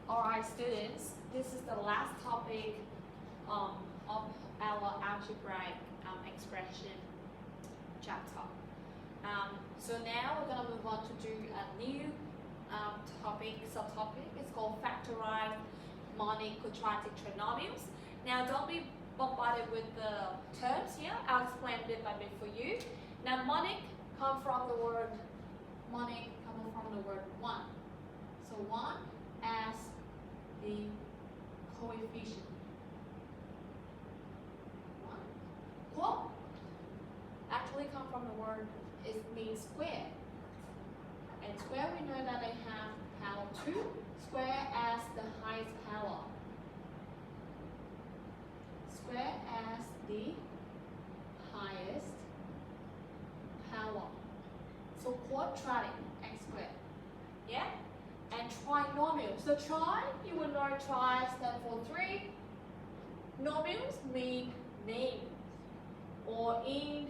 Alright students, this is the last topic of our algebraic expression chapter. So now we're going to move on to do a new subtopic. It's called Factorise monic quadratic trinomials. Now don't be bombarded with the terms here. I'll explain bit by bit for you. Now monic comes from the word one. So one as the coefficient. Quad actually come from the word, it means square. And square we know that they have power 2. Square as the highest power. Square as the highest power. So quadratic x squared. Yeah? And trinomials. So tri, you will know tri stands for 3. Nomials mean names. Or in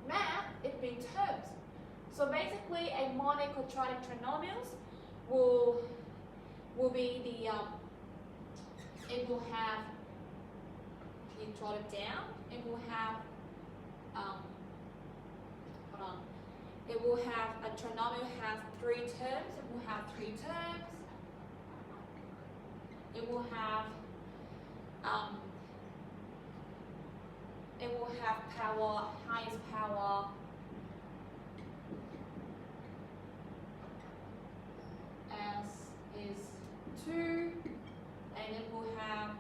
math, it means terms. So basically, a monic quadratic trinomials will be the it will have, if you draw it down, it will have it will have a trinomial has 3 terms. It will have 3 terms. It will have power, highest power as is 2, and it will have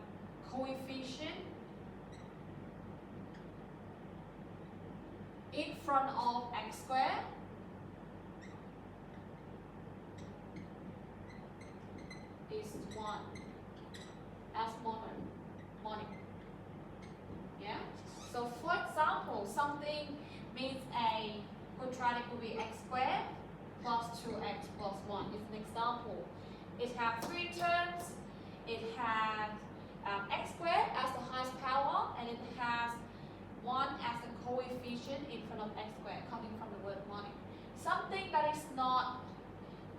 coefficient in front of x squared is 1 as monic. Yeah? So for example, something means a quadratic will be x squared plus 2x plus 1. It's an example. It has 3 terms. It has x squared as the highest power, and it has 1 as the coefficient in front of x squared, coming from the word monic. Something that is not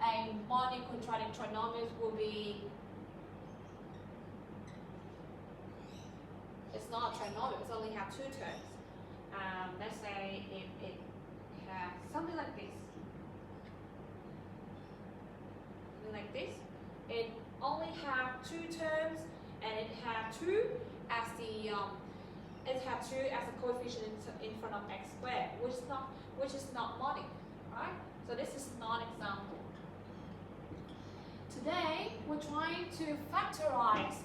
a monic quadratic trinomial will be, it's not a trinomial, it only has 2 terms. Let's say if it has something like this. It only has 2 terms, and it has 2 as the coefficient in front of x squared, which is not monic, right? So this is non-example. Today we're trying to factorize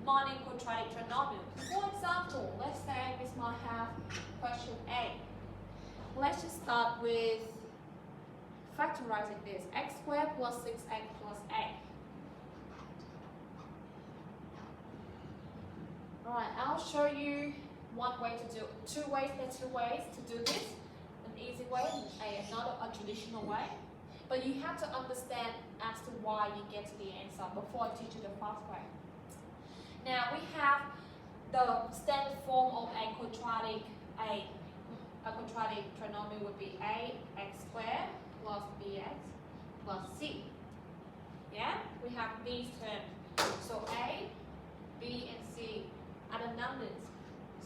monic quadratic trinomials. For example, let's say Ms. might have question A. Let's just start with factorizing this. X squared plus 6x plus a. Alright, I'll show you one way to do it. There are two ways to do this. An easy way and not a traditional way. But you have to understand as to why you get to the answer before I teach you the fast way. Now we have the standard form of a quadratic trinomial would be a x squared plus bx plus c. Yeah, we have these terms. So a, b, and c are the numbers.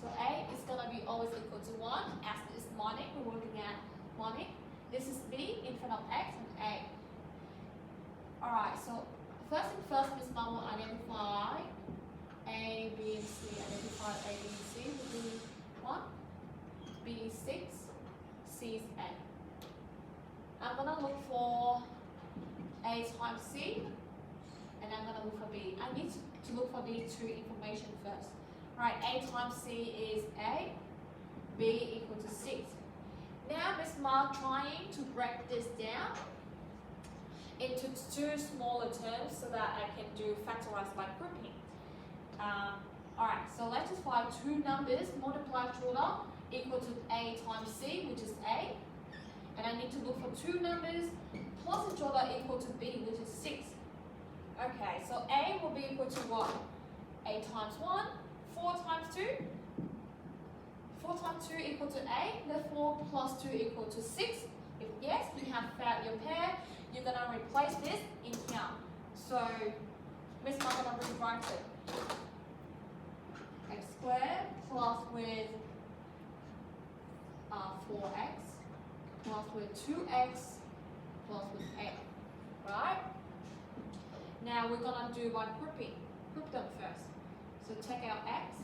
So a is gonna be always equal to 1 as this monic. We're looking at monic. This is b in front of x and a. Alright, so first thing first, Ms. Mom will identify a, b, and c. Identify a, b, and c would be 1, b is 6, c is a. I'm gonna look for a times c, and I'm gonna look for b. I need to look for these 2 information first. Right, a times c is a, b equal to 6. Now Ms. Ma trying to break this down into 2 smaller terms so that I can do factorize by grouping. Alright, so let's just find 2 numbers, multiply each other, equal to a times c, which is a. And I need to look for 2 numbers plus each other equal to b, which is 6. Okay, so a will be equal to what? A times 1, 4 times 2. 4 times 2 equal to a, therefore plus 2 equal to 6. If yes, you have found your pair, you're going to replace this in here. So Miss Mark gonna rewrite it. X squared plus with 4x plus with 2x plus with a. Right? Now we're gonna do by grouping. Group them first. So take out x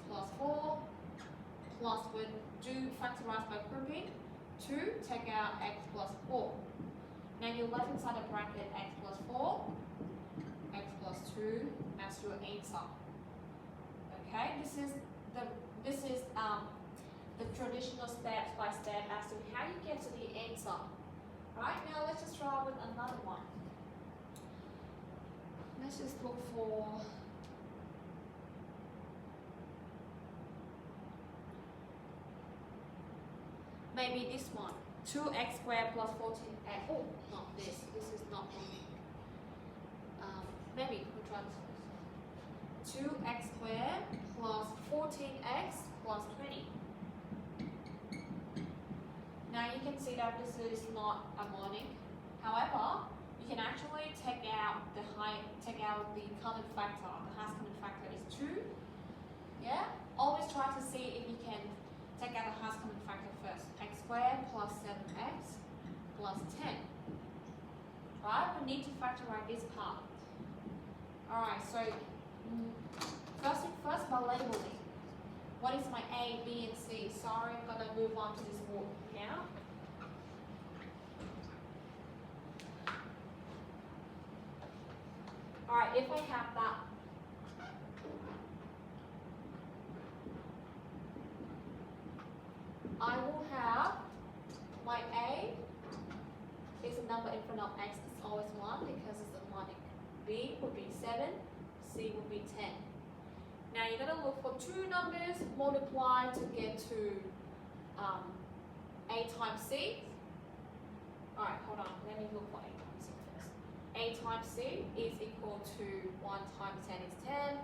plus 4 plus with do factorize by grouping. 2, take out x plus 4. Now you left inside the bracket x plus 4, x plus 2 as your answer. Okay, this is the traditional step by step as to how you get to the answer. Right, now let's just try with another one. Let's just look for maybe this one. 2x squared plus 14x. Oh, not this. This is not one. Maybe we'll try this first. 2x squared plus 14x plus 20. Now you can see that this is not a monic. However, you can actually take out the common factor. The highest common factor is 2. Yeah? Always try to see if you can take out the highest common factor first. X squared plus 7x plus 10. Right? We need to factorize this part. Alright, so first by labeling. What is my A, B, and C? Sorry, I'm gonna move on to this word now. Alright, if I have that, I will have my A is a number in front of X, it's always 1 because it's a monic. B would be 7, C would be 10. Now you're going to look for 2 numbers, multiply to get to A times C. Alright, hold on, let me look for A times C first. A times C is equal to 1 times 10 is 10,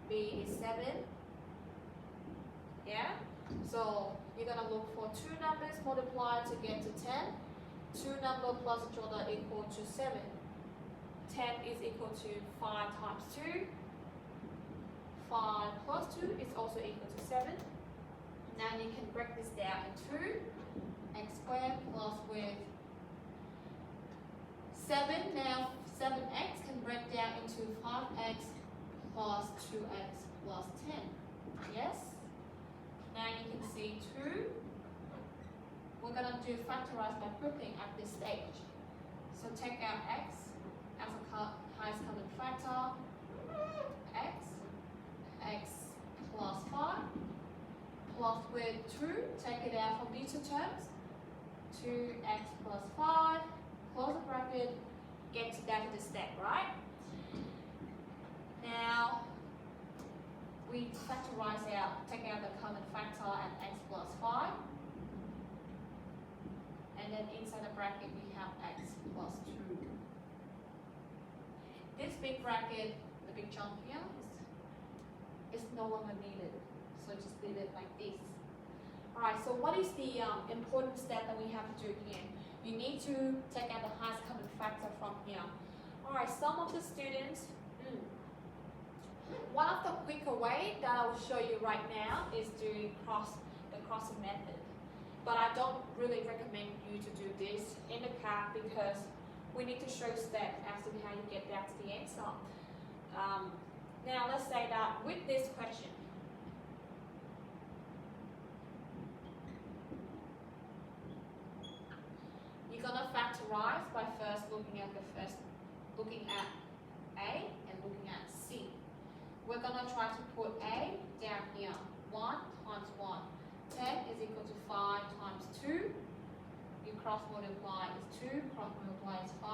B is 7. Yeah? So you're going to look for 2 numbers, multiply to get to 10. 2 numbers plus each other equal to 7. 10 is equal to 5 times 2. 5 plus 2 is also equal to 7. Now you can break this down into x squared plus with 7. Now 7x can break down into 5x plus 2x plus 10. Yes? Now you can see 2. We're going to do factorize by grouping at this stage. So take out x as a highest common factor. X plus 5 plus with 2, take it out from these 2 terms. 2x plus 5, close the bracket, get to that to the step, right? Now we factorize out, take out the common factor at x plus 5. And then inside the bracket we have x plus 2. This big bracket, the big chunk here, is no longer needed. So just leave it like this. Alright, so what is the important step that we have to do here? You need to take out the highest common factor from here. Alright, some of the students, one of the quicker way that I will show you right now is doing the crossing method. But I don't really recommend you to do this in the CAP because we need to show steps as to how you get back to the answer. Now let's say that with this question, you're gonna factorize by first looking at A and looking at C. We're gonna try to put A down here. 1 times 1. 10 is equal to 5 times 2. You cross multiply is 2, cross multiply is 5.